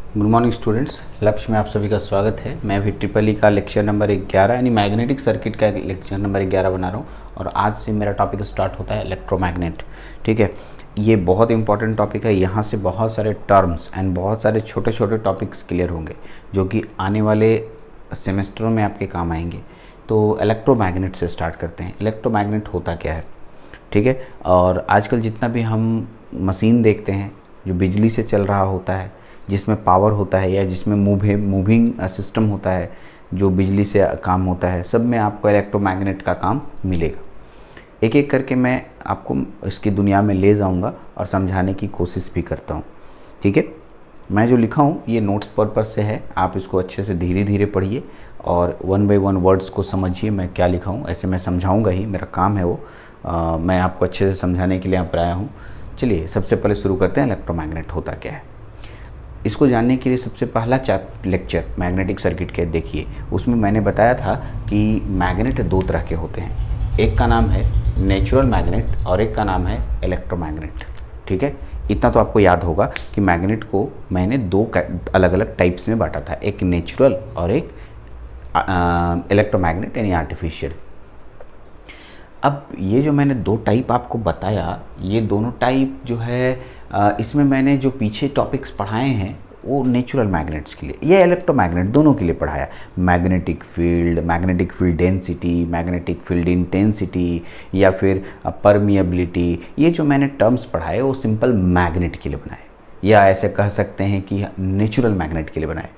Good morning students, लक्ष्य में आप सभी का स्वागत है। मैं भी ट्रिपल ई का लेक्चर नंबर 11 यानी मैग्नेटिक सर्किट का लेक्चर नंबर 11 बना रहा हूँ और आज से मेरा टॉपिक स्टार्ट होता है इलेक्ट्रोमैग्नेट। ठीक है, ये बहुत इंपॉर्टेंट टॉपिक है। यहाँ से बहुत सारे टर्म्स एंड बहुत सारे छोटे छोटे टॉपिक्स क्लियर होंगे जो कि आने वाले सेमेस्टरों में आपके काम आएंगे। तो इलेक्ट्रोमैग्नेट से स्टार्ट करते हैं। इलेक्ट्रोमैग्नेट होता क्या है, ठीक है। और आजकल जितना भी हम मशीन देखते हैं जो बिजली से चल रहा होता है, जिसमें पावर होता है या जिसमें मूविंग सिस्टम होता है जो बिजली से काम होता है, सब में आपको इलेक्ट्रोमैग्नेट का काम मिलेगा। एक एक करके मैं आपको इसकी दुनिया में ले जाऊंगा और समझाने की कोशिश भी करता हूँ। ठीक है, मैं जो लिखा हूँ ये नोट्स पर्पज़ से है, आप इसको अच्छे से धीरे धीरे पढ़िए और वन बाय वन वर्ड्स को समझिए मैं क्या लिखा हूँ। ऐसे मैं समझाऊँगा ही, मेरा काम है वो। मैं आपको अच्छे से समझाने के लिए यहाँ पर आया हूँ। चलिए सबसे पहले शुरू करते हैं, इलेक्ट्रोमैग्नेट होता क्या है। इसको जानने के लिए सबसे पहला लेक्चर मैग्नेटिक सर्किट के देखिए, उसमें मैंने बताया था कि मैग्नेट दो तरह के होते हैं। एक का नाम है नेचुरल मैग्नेट और एक का नाम है इलेक्ट्रोमैग्नेट। ठीक है, इतना तो आपको याद होगा कि मैग्नेट को मैंने दो अलग अलग टाइप्स में बांटा था, एक नेचुरल और एक इलेक्ट्रोमैग्नेट यानी आर्टिफिशियल। अब ये जो मैंने दो टाइप आपको बताया, ये दोनों टाइप जो है इसमें मैंने जो पीछे टॉपिक्स पढ़ाए हैं वो नेचुरल मैग्नेट्स के लिए, ये इलेक्ट्रोमैग्नेट दोनों के लिए पढ़ाया। Magnetic field density, magnetic field intensity या फिर परमिएबिलिटी, ये जो मैंने टर्म्स पढ़ाए वो सिंपल मैग्नेट के लिए बनाए, या ऐसे कह सकते हैं कि नेचुरल मैग्नेट के लिए बनाए।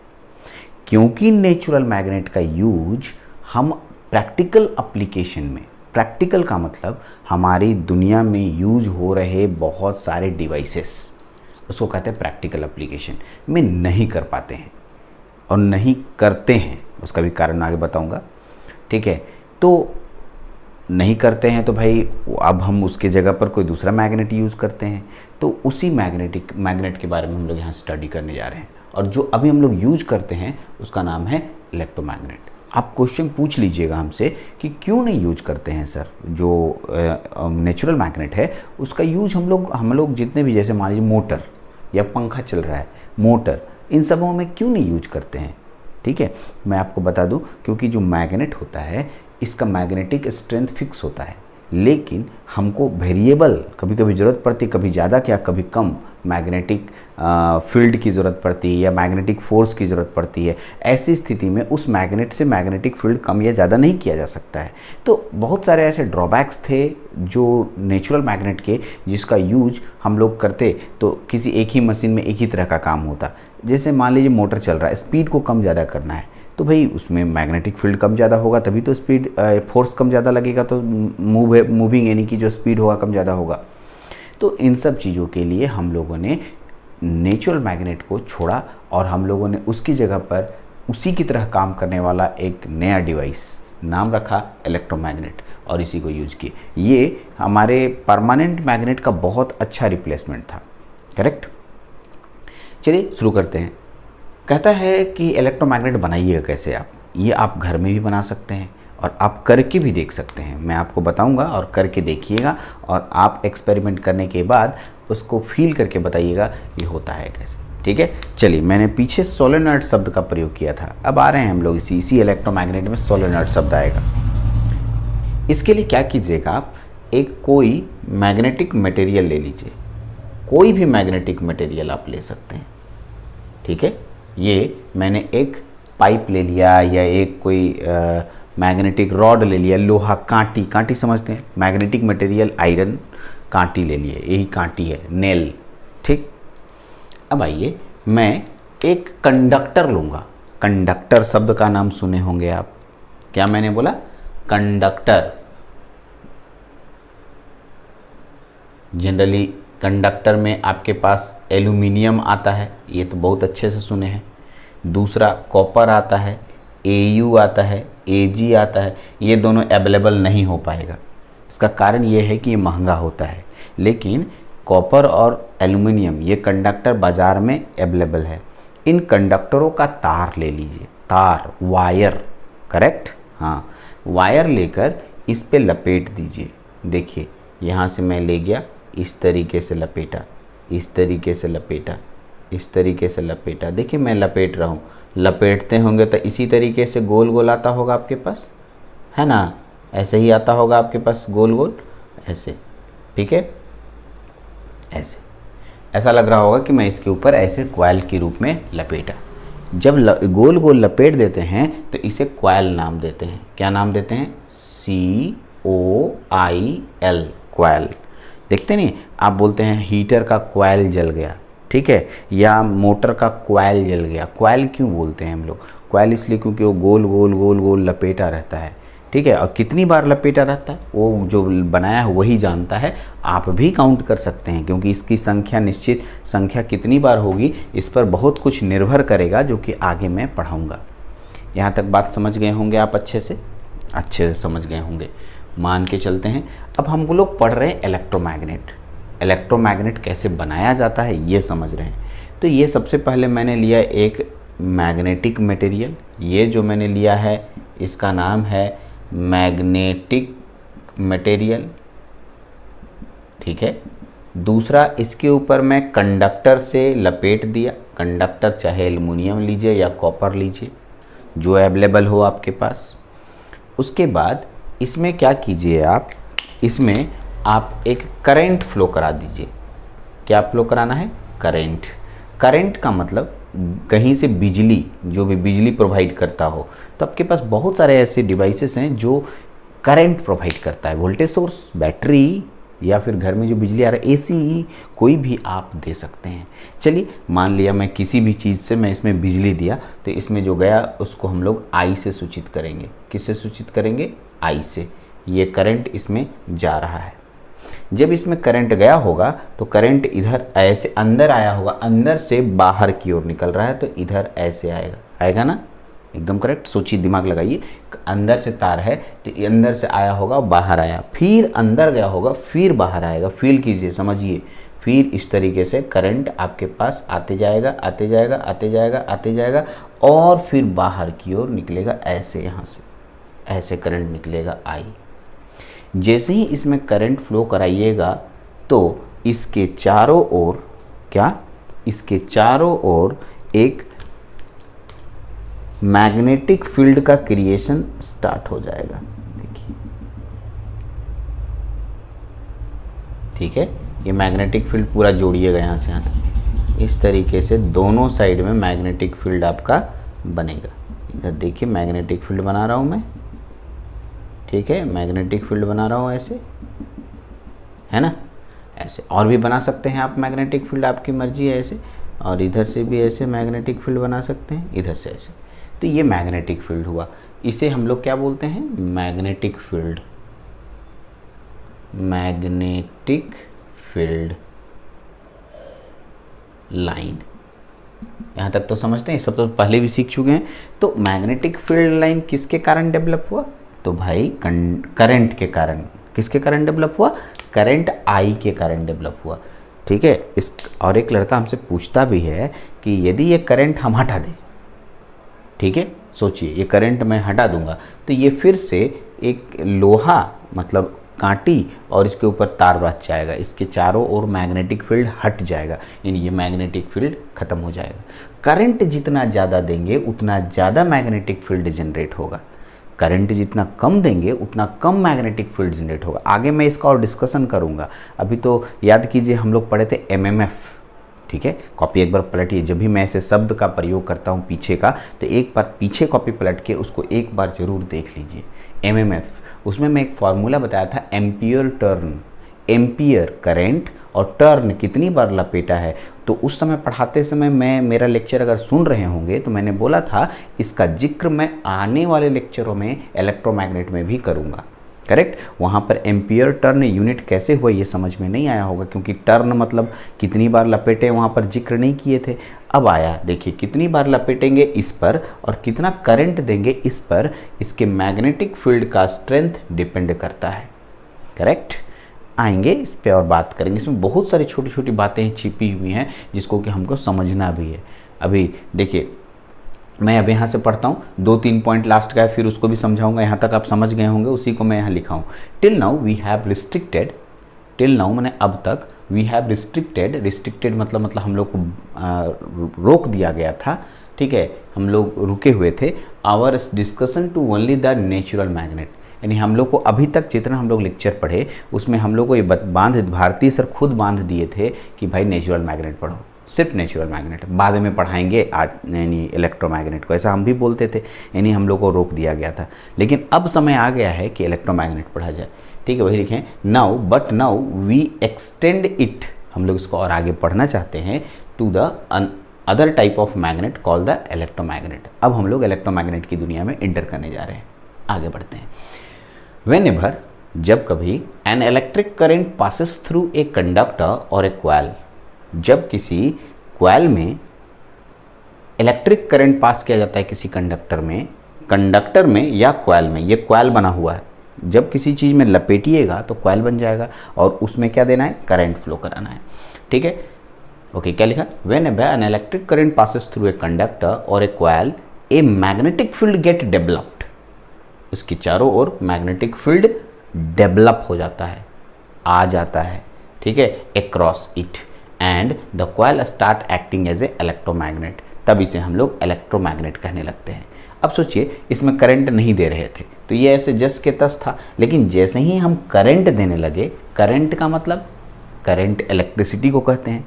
क्योंकि नेचुरल मैग्नेट का यूज हम प्रैक्टिकल एप्लीकेशन में, प्रैक्टिकल का मतलब हमारी दुनिया में यूज हो रहे बहुत सारे डिवाइसेस, उसको कहते हैं प्रैक्टिकल एप्लीकेशन में नहीं कर पाते हैं और नहीं करते हैं। उसका भी कारण आगे बताऊंगा। ठीक है, तो नहीं करते हैं तो भाई अब हम उसके जगह पर कोई दूसरा मैग्नेट यूज़ करते हैं। तो उसी मैग्नेट के बारे में हम लोग यहाँ स्टडी करने जा रहे हैं और जो अभी हम लोग यूज करते हैं उसका नाम है इलेक्ट्रोमैग्नेट। आप क्वेश्चन पूछ लीजिएगा हमसे कि क्यों नहीं यूज करते हैं सर, जो नेचुरल मैग्नेट है उसका यूज हम लोग जितने भी, जैसे मान लीजिए मोटर या पंखा चल रहा है, मोटर, इन सबों में क्यों नहीं यूज करते हैं। ठीक है, मैं आपको बता दूं, क्योंकि जो मैग्नेट होता है इसका मैग्नेटिक स्ट्रेंथ फिक्स होता है, लेकिन हमको वेरिएबल कभी कभी ज़रूरत पड़ती, कभी ज़्यादा क्या कभी कम मैग्नेटिक फील्ड की ज़रूरत पड़ती है या मैग्नेटिक फोर्स की ज़रूरत पड़ती है। ऐसी स्थिति में उस मैग्नेट से मैग्नेटिक फील्ड कम या ज़्यादा नहीं किया जा सकता है। तो बहुत सारे ऐसे ड्रॉबैक्स थे जो नेचुरल मैग्नेट के, जिसका यूज हम लोग करते तो किसी एक ही मशीन में एक ही तरह का काम होता। जैसे मान लीजिए मोटर चल रहा है, स्पीड को कम ज़्यादा करना है तो भाई उसमें मैग्नेटिक फील्ड कम ज़्यादा होगा, तभी तो स्पीड फोर्स कम ज़्यादा लगेगा, तो मूविंग यानी कि जो स्पीड होगा कम ज़्यादा होगा। तो इन सब चीज़ों के लिए हम लोगों ने नेचुरल मैग्नेट को छोड़ा और हम लोगों ने उसकी जगह पर उसी की तरह काम करने वाला एक नया डिवाइस नाम रखा इलेक्ट्रोमैग्नेट और इसी को यूज किए। ये हमारे परमानेंट मैग्नेट का बहुत अच्छा रिप्लेसमेंट था। करेक्ट, चलिए शुरू करते हैं। कहता है कि इलेक्ट्रोमैग्नेट बनाइएगा कैसे आप। ये आप घर में भी बना सकते हैं और आप करके भी देख सकते हैं। मैं आपको बताऊंगा और करके देखिएगा और आप एक्सपेरिमेंट करने के बाद उसको फील करके बताइएगा ये होता है कैसे। ठीक है, चलिए मैंने पीछे सोलेनॉइड शब्द का प्रयोग किया था, अब आ रहे हैं हम लोग इसी इलेक्ट्रोमैग्नेट में सोलेनॉइड शब्द आएगा। इसके लिए क्या कीजिएगा, आप एक कोई मैग्नेटिक मटेरियल ले लीजिए, कोई भी मैग्नेटिक मटेरियल आप ले सकते हैं। ठीक है, ये मैंने एक पाइप ले लिया या एक कोई मैग्नेटिक रॉड ले लिया, लोहा, कांटी समझते हैं, मैग्नेटिक मटेरियल आयरन, कांटी ले लिए, यही कांटी है, नेल। ठीक, अब आइए मैं एक कंडक्टर लूँगा। कंडक्टर शब्द का नाम सुने होंगे आप, क्या मैंने बोला, कंडक्टर। जनरली कंडक्टर में आपके पास एल्यूमिनियम आता है, ये तो बहुत अच्छे से सुने हैं। दूसरा कॉपर आता है, एयू आता है, एजी आता है। ये दोनों अवेलेबल नहीं हो पाएगा, इसका कारण ये है कि ये महंगा होता है। लेकिन कॉपर और एल्यूमिनियम ये कंडक्टर बाज़ार में अवेलेबल है। इन कंडक्टरों का तार ले लीजिए, तार, वायर, करेक्ट, हाँ, वायर लेकर इस पे लपेट दीजिए। देखिए यहाँ से मैं ले गया, इस तरीके से लपेटा, इस तरीके से लपेटा, इस तरीके से लपेटा। देखिए मैं लपेट रहा हूँ, लपेटते होंगे तो इसी तरीके से गोल गोल आता होगा आपके पास, है ना, ऐसे ही आता होगा आपके पास गोल गोल ऐसे, ठीक है, ऐसे। ऐसा लग रहा होगा कि मैं इसके ऊपर ऐसे क्वाइल के रूप में लपेटा। जब गोल गोल लपेट देते हैं तो इसे क्वाइल नाम देते हैं। क्या नाम देते हैं? COIL, coil. देखते नहीं, आप बोलते हैं हीटर का क्वाइल जल गया, ठीक है, या मोटर का क्वाइल जल गया। क्वाइल क्यों बोलते हैं हम लोग? क्वाइल इसलिए क्योंकि वो गोल गोल गोल गोल लपेटा रहता है, ठीक है। और कितनी बार लपेटा रहता है वो जो बनाया है वही जानता है। आप भी काउंट कर सकते हैं, क्योंकि इसकी संख्या, निश्चित संख्या कितनी बार होगी इस पर बहुत कुछ निर्भर करेगा, जो कि आगे मैं पढ़ाऊँगा। यहाँ तक बात समझ गए होंगे आप, अच्छे से समझ गए होंगे, मान के चलते हैं। अब हम लोग पढ़ रहे हैं इलेक्ट्रोमैग्नेट। इलेक्ट्रोमैग्नेट कैसे बनाया जाता है ये समझ रहे हैं। तो ये सबसे पहले मैंने लिया एक मैग्नेटिक मटेरियल। ये जो मैंने लिया है इसका नाम है मैग्नेटिक मटेरियल, ठीक है। दूसरा, इसके ऊपर मैं कंडक्टर से लपेट दिया। कंडक्टर चाहे एल्युमिनियम लीजिए या कॉपर लीजिए, जो अवेलेबल हो आपके पास। उसके बाद इसमें क्या कीजिए आप, इसमें आप एक करंट फ्लो करा दीजिए। क्या फ्लो कराना है? करंट। करंट का मतलब कहीं से बिजली, जो भी बिजली प्रोवाइड करता हो। तो आपके पास बहुत सारे ऐसे डिवाइसेस हैं जो करंट प्रोवाइड करता है। वोल्टेज सोर्स, बैटरी, या फिर घर में जो बिजली आ रहा है AC, कोई भी आप दे सकते हैं। चलिए मान लिया मैं किसी भी चीज़ से मैं इसमें बिजली दिया, तो इसमें जो गया उसको हम लोग I से सूचित करेंगे। किससे सूचित करेंगे? I से। ये करंट इसमें जा रहा है। जब इसमें करंट गया होगा तो करंट इधर ऐसे अंदर आया होगा, अंदर से बाहर की ओर निकल रहा है, तो इधर ऐसे आएगा, आएगा ना? एकदम करेक्ट, सोचिए, दिमाग लगाइए। अंदर से तार है तो अंदर से आया होगा, बाहर आया, फिर अंदर गया होगा, फिर बाहर आएगा। फील कीजिए, समझिए। फिर इस तरीके से करंट आपके पास आते जाएगा, आते जाएगा, आते जाएगा, आते जाएगा, और फिर बाहर की ओर निकलेगा ऐसे, यहाँ से ऐसे करंट निकलेगा I। जैसे ही इसमें करंट फ्लो कराइएगा तो इसके चारों ओर, क्या, इसके चारों ओर एक मैग्नेटिक फील्ड का क्रिएशन स्टार्ट हो जाएगा। देखिए, ठीक है, ये मैग्नेटिक फील्ड पूरा जोड़िएगा यहाँ से यहाँ तक। इस तरीके से दोनों साइड में मैग्नेटिक फील्ड आपका बनेगा। इधर देखिए मैग्नेटिक फील्ड बना रहा हूँ मैं, ठीक है, मैग्नेटिक फील्ड बना रहा हूँ ऐसे, है ना, ऐसे। और भी बना सकते हैं आप मैग्नेटिक फील्ड, आपकी मर्जी है ऐसे। और इधर से भी ऐसे मैग्नेटिक फील्ड बना सकते हैं, इधर से ऐसे। तो ये मैग्नेटिक फील्ड हुआ। इसे हम लोग क्या बोलते हैं? Magnetic field. Magnetic field line. यहाँ तक तो समझते हैं, सब तो पहले भी सीख चुके हैं। तो मैग्नेटिक फील्ड लाइन किसके कारण डेवलप हुआ? तो भाई करंट के कारण। किसके कारण डेवलप हुआ? करंट I के कारण डेवलप हुआ, ठीक है। इस और एक लड़का हमसे पूछता भी है कि यदि ये करंट हम हटा दें, ठीक है, सोचिए ये करंट मैं हटा दूंगा तो ये फिर से एक लोहा, मतलब कांटी, और इसके ऊपर तार बच जाएगा, इसके चारों ओर मैग्नेटिक फील्ड हट जाएगा, यानी ये मैग्नेटिक फील्ड खत्म हो जाएगा। करंट जितना ज़्यादा देंगे उतना ज़्यादा मैग्नेटिक फील्ड जनरेट होगा, करंट जितना कम देंगे उतना कम मैग्नेटिक फील्ड जनरेट होगा। आगे मैं इसका और डिस्कशन करूंगा। अभी तो याद कीजिए हम लोग पढ़े थे MMF, ठीक है। कॉपी एक बार पलटिए, जब भी मैं ऐसे शब्द का प्रयोग करता हूँ पीछे का, तो एक बार पीछे कॉपी पलट के उसको एक बार जरूर देख लीजिए। MMF, उसमें मैं एक फार्मूला बताया था, एम्पियर टर्न। एम्पियर करंट और टर्न कितनी बार लपेटा है। तो उस समय पढ़ाते समय मेरा लेक्चर अगर सुन रहे होंगे तो मैंने बोला था इसका जिक्र मैं आने वाले लेक्चरों में इलेक्ट्रोमैग्नेट में भी करूँगा, करेक्ट। वहाँ पर एम्पियर टर्न यूनिट कैसे हुआ ये समझ में नहीं आया होगा, क्योंकि टर्न मतलब कितनी बार लपेटे वहाँ पर जिक्र नहीं किए थे। अब आया, देखिए कितनी बार लपेटेंगे इस पर और कितना करंट देंगे इस पर, इसके मैग्नेटिक फील्ड का स्ट्रेंथ डिपेंड करता है, करेक्ट। आएंगे इस पे और बात करेंगे। इसमें बहुत सारी छोटी छोटी बातें छिपी हुई हैं जिसको कि हमको समझना भी है। अभी देखिए मैं अब यहाँ से पढ़ता हूँ, 2-3 पॉइंट लास्ट का है, फिर उसको भी समझाऊंगा। यहाँ तक आप समझ गए होंगे, उसी को मैं यहाँ लिखा हूँ। Till now we have restricted, till now मैंने अब तक, वी हैव रिस्ट्रिक्टेड मतलब हम लोग को रोक दिया गया था, ठीक है, हम लोग रुके हुए थे, our discussion to only the natural magnet. यानी हम लोग को अभी तक जितना हम लोग लेक्चर पढ़े उसमें हम लोग को ये बांध भारतीय सर खुद बांध दिए थे कि भाई नेचुरल मैग्नेट पढ़ो, सिर्फ नेचुरल मैग्नेट, बाद में पढ़ाएंगे यानी इलेक्ट्रोमैग्नेट को, ऐसा हम भी बोलते थे, यानी हम लोग को रोक दिया गया था। लेकिन अब समय आ गया है कि इलेक्ट्रोमैग्नेट पढ़ा जाए, ठीक है, वही लिखें now, but now we extend it, हम लोग इसको और आगे पढ़ना चाहते हैं, to the other type of magnet called the electromagnet. अब हम लोग इलेक्ट्रोमैग्नेट की दुनिया में इंटर करने जा रहे हैं, आगे बढ़ते हैं। Whenever, जब कभी, an electric current passes through a conductor or a coil, जब किसी coil में इलेक्ट्रिक करंट पास किया जाता है किसी कंडक्टर में या coil में, ये coil बना हुआ है, जब किसी चीज़ में लपेटिएगा तो coil बन जाएगा और उसमें क्या देना है, करंट फ्लो कराना है, ठीक है। ओके, क्या लिखा, Whenever an electric current passes through a conductor or a coil, a magnetic field get developed, इसकी चारों ओर मैग्नेटिक फील्ड डेवलप हो जाता है, आ जाता है, ठीक है, across it, and the coil start acting as a electromagnet, तब इसे हम लोग इलेक्ट्रोमैग्नेट कहने लगते हैं। अब सोचिए, इसमें करंट नहीं दे रहे थे तो ये ऐसे जस के तस था, लेकिन जैसे ही हम करंट देने लगे, करंट का मतलब करंट इलेक्ट्रिसिटी को कहते हैं,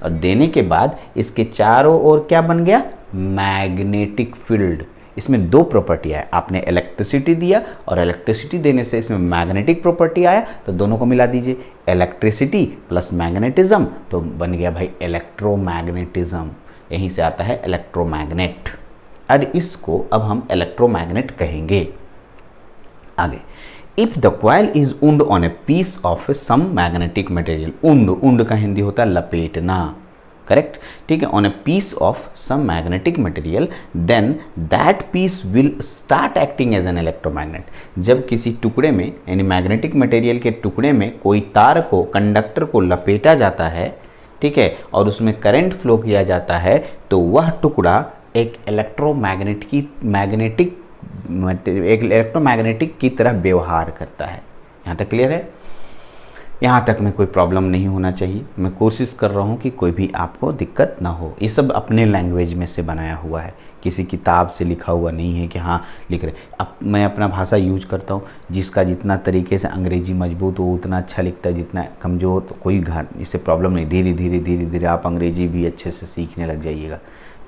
और देने के बाद इसके चारों ओर क्या बन गया, मैग्नेटिक फील्ड। इसमें दो प्रॉपर्टी आया, आपने इलेक्ट्रिसिटी दिया और इलेक्ट्रिसिटी देने से इसमें मैग्नेटिक प्रॉपर्टी आया, तो दोनों को मिला दीजिए, इलेक्ट्रिसिटी प्लस मैग्नेटिज्म, तो बन गया भाई इलेक्ट्रोमैग्नेटिज्म, यहीं से आता है इलेक्ट्रोमैग्नेट। और इसको अब हम इलेक्ट्रोमैग्नेट कहेंगे। आगे, if the coil is wound on a piece of some magnetic material, wound का हिंदी होता है लपेटना, करेक्ट, ठीक है, on a piece of some magnetic material, then that piece will start acting as an electromagnet. जब किसी टुकड़े में यानी मैग्नेटिक मटेरियल के टुकड़े में कोई तार को, कंडक्टर को लपेटा जाता है, ठीक है, और उसमें करंट फ्लो किया जाता है, तो वह टुकड़ा एक इलेक्ट्रोमैग्नेटिक की तरह व्यवहार करता है। यहाँ तक क्लियर है? यहाँ तक में कोई प्रॉब्लम नहीं होना चाहिए, मैं कोशिश कर रहा हूँ कि कोई भी आपको दिक्कत ना हो। ये सब अपने लैंग्वेज में से बनाया हुआ है, किसी किताब से लिखा हुआ नहीं है कि हाँ लिख रहे। अब मैं अपना भाषा यूज करता हूँ, जिसका जितना तरीके से अंग्रेजी मजबूत हो उतना अच्छा लिखता है, जितना कमज़ोर तो कोई घर इससे प्रॉब्लम नहीं। धीरे धीरे आप अंग्रेजी भी अच्छे से सीखने लग जाइएगा।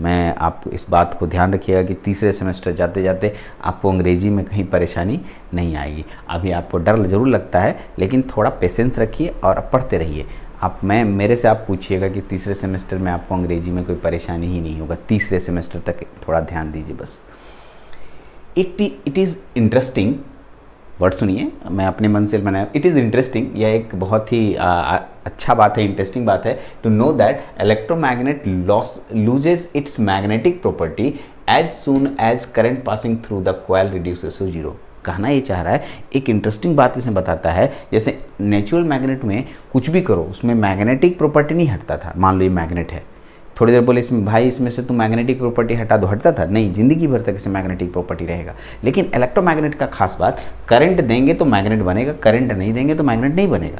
मैं आप इस बात को ध्यान रखिएगा कि तीसरे सेमेस्टर जाते जाते आपको अंग्रेजी में कहीं परेशानी नहीं आएगी। अभी आपको डर ज़रूर लगता है, लेकिन थोड़ा पेशेंस रखिए और पढ़ते रहिए। मेरे से आप पूछिएगा कि तीसरे सेमेस्टर में आपको अंग्रेजी में कोई परेशानी ही नहीं होगा। तीसरे सेमेस्टर तक थोड़ा ध्यान दीजिए बस। इट इज़ इंटरेस्टिंग, वर्ड सुनिए, मैं अपने मन से बनाया। इट इज़ इंटरेस्टिंग, यह एक बहुत ही अच्छा बात है, इंटरेस्टिंग बात है, to know that electromagnet loses its magnetic property as soon as current passing through the coil reduces to zero. कहना ये चाह रहा है, एक इंटरेस्टिंग बात इसमें बताता है, जैसे नेचुरल मैग्नेट में कुछ भी करो उसमें मैग्नेटिक प्रॉपर्टी नहीं हटता था। मान लो ये मैग्नेट है, थोड़ी देर बोले इसमें भाई इसमें से तुम मैग्नेटिक प्रॉपर्टी हटा दो, हटता था नहीं, जिंदगी भर तक इसे मैग्नेटिक प्रॉपर्टी रहेगा। लेकिन इलेक्ट्रोमैग्नेट का खास बात, करंट देंगे तो मैग्नेट बनेगा, करंट नहीं देंगे तो मैग्नेट नहीं बनेगा,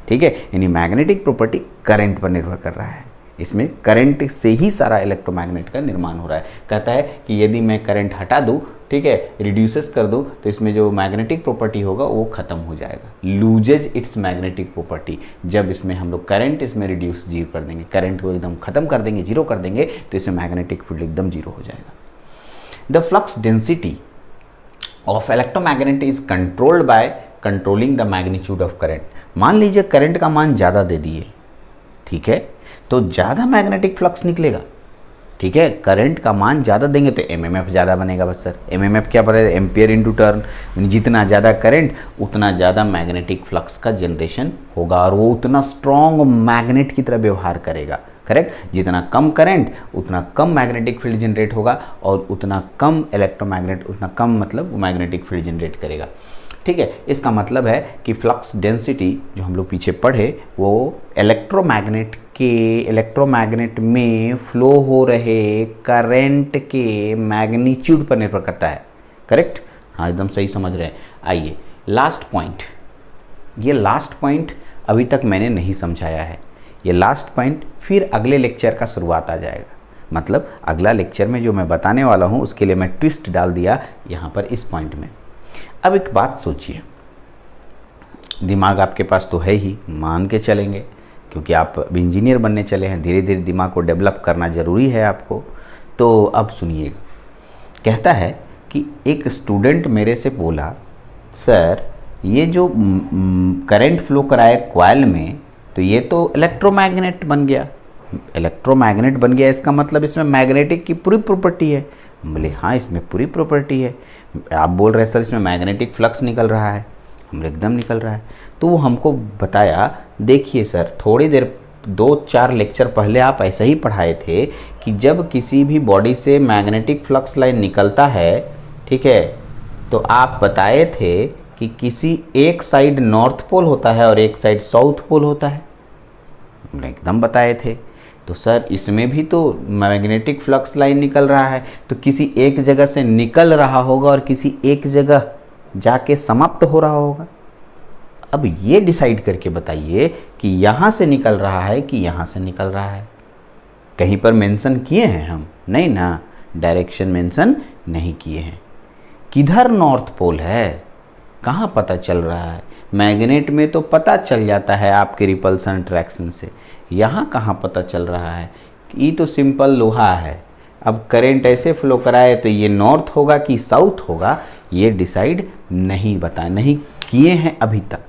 ठीक है। यानी मैग्नेटिक प्रॉपर्टी करंट पर निर्भर कर रहा है, इसमें करंट से ही सारा इलेक्ट्रोमैग्नेट का निर्माण हो रहा है। कहता है कि यदि मैं करंट हटा दूं, ठीक है, रिड्यूसेस कर दूं, तो इसमें जो मैग्नेटिक प्रॉपर्टी होगा वो खत्म हो जाएगा, लूजेज इट्स मैग्नेटिक प्रॉपर्टी। जब इसमें हम लोग करंट इसमें रिड्यूस जीरो कर देंगे, करंट को एकदम खत्म कर देंगे, जीरो कर देंगे, तो इसमें मैग्नेटिक फील्ड एकदम जीरो हो जाएगा। The flux density of electromagnet is controlled by controlling the magnitude of current. मान लीजिए करंट का मान ज़्यादा दे दिए, ठीक है, तो ज़्यादा मैग्नेटिक फ्लक्स निकलेगा, ठीक है। करंट का मान ज़्यादा देंगे तो एमएमएफ ज़्यादा बनेगा बस सर। एमएमएफ क्या पड़ेगा, एम्पियर इनटू टर्न। जितना ज़्यादा करंट उतना ज़्यादा मैग्नेटिक फ्लक्स का जनरेशन होगा और वो उतना स्ट्रॉन्ग मैग्नेट की तरह व्यवहार करेगा, करेक्ट। जितना कम करंट उतना कम मैग्नेटिक फील्ड जनरेट होगा और उतना कम इलेक्ट्रोमैग्नेट, उतना कम मतलब मैग्नेटिक फील्ड जनरेट करेगा, ठीक है। इसका मतलब है कि फ्लक्स डेंसिटी जो हम लोग पीछे पढ़े वो इलेक्ट्रोमैग्नेट में फ्लो हो रहे करंट के मैग्नीट्यूड पर निर्भर करता है, करेक्ट। हाँ एकदम सही समझ रहे हैं। आइए लास्ट पॉइंट, ये लास्ट पॉइंट अभी तक मैंने नहीं समझाया है, ये लास्ट पॉइंट, फिर अगले लेक्चर का शुरुआत आ जाएगा। मतलब अगला लेक्चर में जो मैं बताने वाला हूँ उसके लिए मैं ट्विस्ट डाल दिया यहाँ पर इस पॉइंट में। अब एक बात सोचिए, दिमाग आपके पास तो है ही, मान के चलेंगे, क्योंकि आप अब इंजीनियर बनने चले हैं, धीरे धीरे दिमाग को डेवलप करना ज़रूरी है आपको। तो अब सुनिएगा, कहता है कि एक स्टूडेंट मेरे से बोला, सर ये जो करंट फ्लो कराए कॉइल में, तो ये तो इलेक्ट्रोमैग्नेट बन गया। इलेक्ट्रोमैग्नेट बन गया इसका मतलब इसमें मैग्नेटिक की पूरी प्रॉपर्टी है। बोले हाँ, इसमें पूरी प्रॉपर्टी है। आप बोल रहे हैं सर इसमें मैग्नेटिक फ्लक्स निकल रहा है। हम एकदम निकल रहा है। तो वो हमको बताया, देखिए सर थोड़ी देर 2-4 लेक्चर पहले आप ऐसा ही पढ़ाए थे कि जब किसी भी बॉडी से मैग्नेटिक फ्लक्स लाइन निकलता है, ठीक है, तो आप बताए थे कि किसी एक साइड नॉर्थ पोल होता है और एक साइड साउथ पोल होता है। हमने एकदम बताए थे। तो सर इसमें भी तो मैग्नेटिक फ्लक्स लाइन निकल रहा है, तो किसी एक जगह से निकल रहा होगा और किसी एक जगह जाके समाप्त हो रहा होगा। अब ये डिसाइड करके बताइए कि यहाँ से निकल रहा है कि यहाँ से निकल रहा है। कहीं पर मेंशन किए हैं हम? नहीं ना, डायरेक्शन मेंशन नहीं किए हैं। किधर नॉर्थ पोल है, कहाँ पता चल रहा है? मैग्नेट में तो पता चल जाता है आपके रिपल्सन अट्रैक्शन से, यहाँ कहाँ पता चल रहा है? ये तो सिंपल लोहा है। अब करंट ऐसे फ्लो कराए तो ये नॉर्थ होगा कि साउथ होगा, ये डिसाइड नहीं किए हैं अभी तक।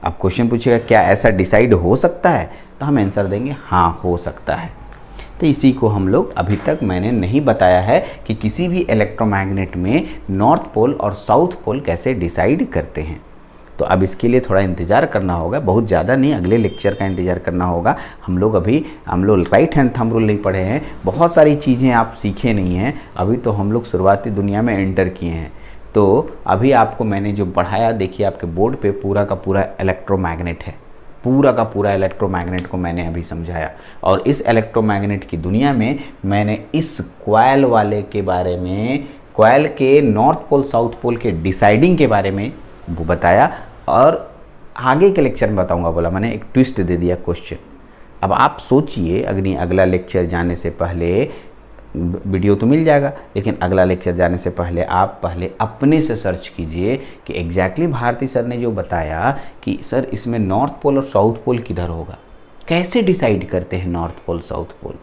अब क्वेश्चन पूछेगा क्या ऐसा डिसाइड हो सकता है, तो हम आंसर देंगे हाँ हो सकता है। तो इसी को हम लोग अभी तक मैंने नहीं बताया है कि किसी भी इलेक्ट्रोमैग्नेट में नॉर्थ पोल और साउथ पोल कैसे डिसाइड करते हैं। तो अब इसके लिए थोड़ा इंतज़ार करना होगा, बहुत ज़्यादा नहीं, अगले लेक्चर का इंतज़ार करना होगा। हम लोग राइट हैंड थंब रूल नहीं पढ़े हैं, बहुत सारी चीज़ें आप सीखे नहीं हैं, अभी तो हम लोग शुरुआती दुनिया में एंटर किए हैं। तो अभी आपको मैंने जो पढ़ाया, देखिए आपके बोर्ड पे पूरा का पूरा इलेक्ट्रोमैग्नेट है, पूरा का पूरा इलेक्ट्रोमैग्नेट को मैंने अभी समझाया। और इस इलेक्ट्रोमैग्नेट की दुनिया में मैंने इस कॉइल वाले के बारे में, कॉइल के नॉर्थ पोल साउथ पोल के डिसाइडिंग के बारे में वो बताया, और आगे के लेक्चर में बताऊंगा बोला मैंने, एक ट्विस्ट दे दिया क्वेश्चन। अब आप सोचिए, अगला लेक्चर जाने से पहले, वीडियो तो मिल जाएगा, लेकिन अगला लेक्चर जाने से पहले आप पहले अपने से सर्च कीजिए कि एग्जैक्टली भारती सर ने जो बताया कि सर इसमें नॉर्थ पोल और साउथ पोल किधर होगा, कैसे डिसाइड करते हैं नॉर्थ पोल साउथ पोल।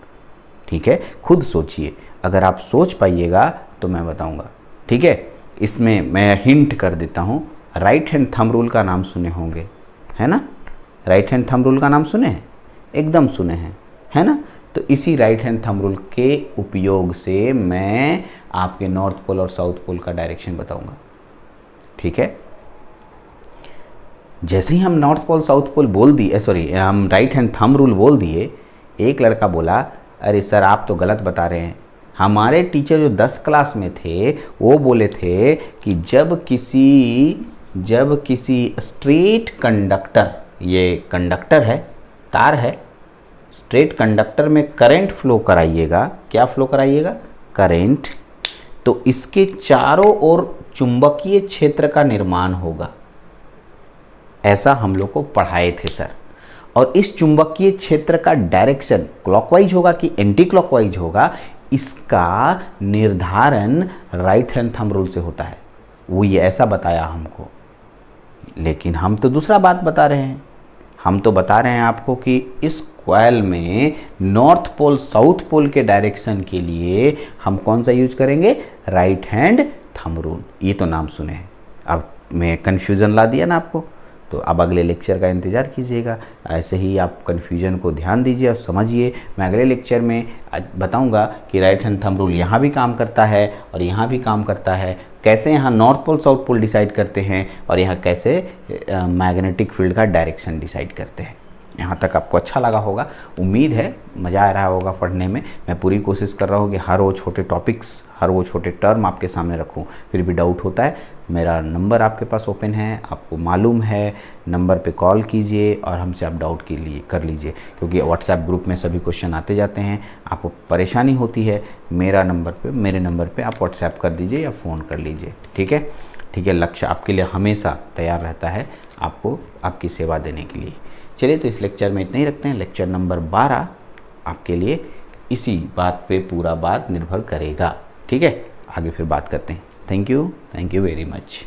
ठीक है, खुद सोचिए, अगर आप सोच पाइएगा तो मैं बताऊंगा। ठीक है, इसमें मैं हिंट कर देता हूँ, राइट हैंड थंब रूल का नाम सुने होंगे, है ना? राइट हैंड थंब रूल का नाम सुने हैं, एकदम सुने हैं, है ना? तो इसी राइट हैंड थंब रूल के उपयोग से मैं आपके नॉर्थ पोल और साउथ पोल का डायरेक्शन बताऊंगा। ठीक है, जैसे ही हम नॉर्थ पोल साउथ पोल बोल दिए, हम राइट हैंड थंब रूल बोल दिए, एक लड़का बोला अरे सर आप तो गलत बता रहे हैं। हमारे टीचर जो 10 क्लास में थे वो बोले थे कि जब किसी स्ट्रेट कंडक्टर, ये कंडक्टर है, तार है, स्ट्रेट कंडक्टर में करंट फ्लो कराइएगा, क्या फ्लो कराइएगा? करंट, तो इसके चारों ओर चुंबकीय क्षेत्र का निर्माण होगा। ऐसा हम लोग को पढ़ाए थे सर। और इस चुंबकीय क्षेत्र का डायरेक्शन क्लॉकवाइज होगा कि एंटी क्लॉकवाइज होगा, इसका निर्धारण राइट हैंड थंब रूल से होता है। वो ये ऐसा बताया हमको, लेकिन हम तो दूसरा बात बता रहे हैं। हम तो बता रहे हैं आपको कि इस कॉइल में नॉर्थ पोल साउथ पोल के डायरेक्शन के लिए हम कौन सा यूज करेंगे? Right hand thumb rule. ये तो नाम सुने हैं। अब मैं कन्फ्यूज़न ला दिया ना आपको, तो अब अगले लेक्चर का इंतज़ार कीजिएगा। ऐसे ही आप कन्फ्यूजन को ध्यान दीजिए और समझिए। मैं अगले लेक्चर में बताऊंगा कि राइट हैंड थंब रूल यहाँ भी काम करता है और यहाँ भी काम करता है, कैसे यहाँ north pole south pole decide करते हैं और यहाँ कैसे मैग्नेटिक फील्ड का डायरेक्शन डिसाइड करते हैं। यहाँ तक आपको अच्छा लगा होगा, उम्मीद है मज़ा आ रहा होगा पढ़ने में। मैं पूरी कोशिश कर रहा हूँ कि हर वो छोटे टॉपिक्स, हर वो छोटे टर्म आपके सामने रखूँ। फिर भी डाउट होता है, मेरा नंबर आपके पास ओपन है, आपको मालूम है, नंबर पे कॉल कीजिए और हमसे आप डाउट कर लीजिए, क्योंकि व्हाट्सएप ग्रुप में सभी क्वेश्चन आते जाते हैं। आपको परेशानी होती है, मेरे नंबर पे आप व्हाट्सएप कर दीजिए या फ़ोन कर लीजिए। ठीक है, ठीक है। लक्ष्य आपके लिए हमेशा तैयार रहता है, आपको आपकी सेवा देने के लिए। चलिए, तो इस लेक्चर में इतना ही रखते हैं। लेक्चर नंबर 12 आपके लिए इसी बात पे पूरा बात निर्भर करेगा। ठीक है, आगे फिर बात करते हैं। Thank you very much.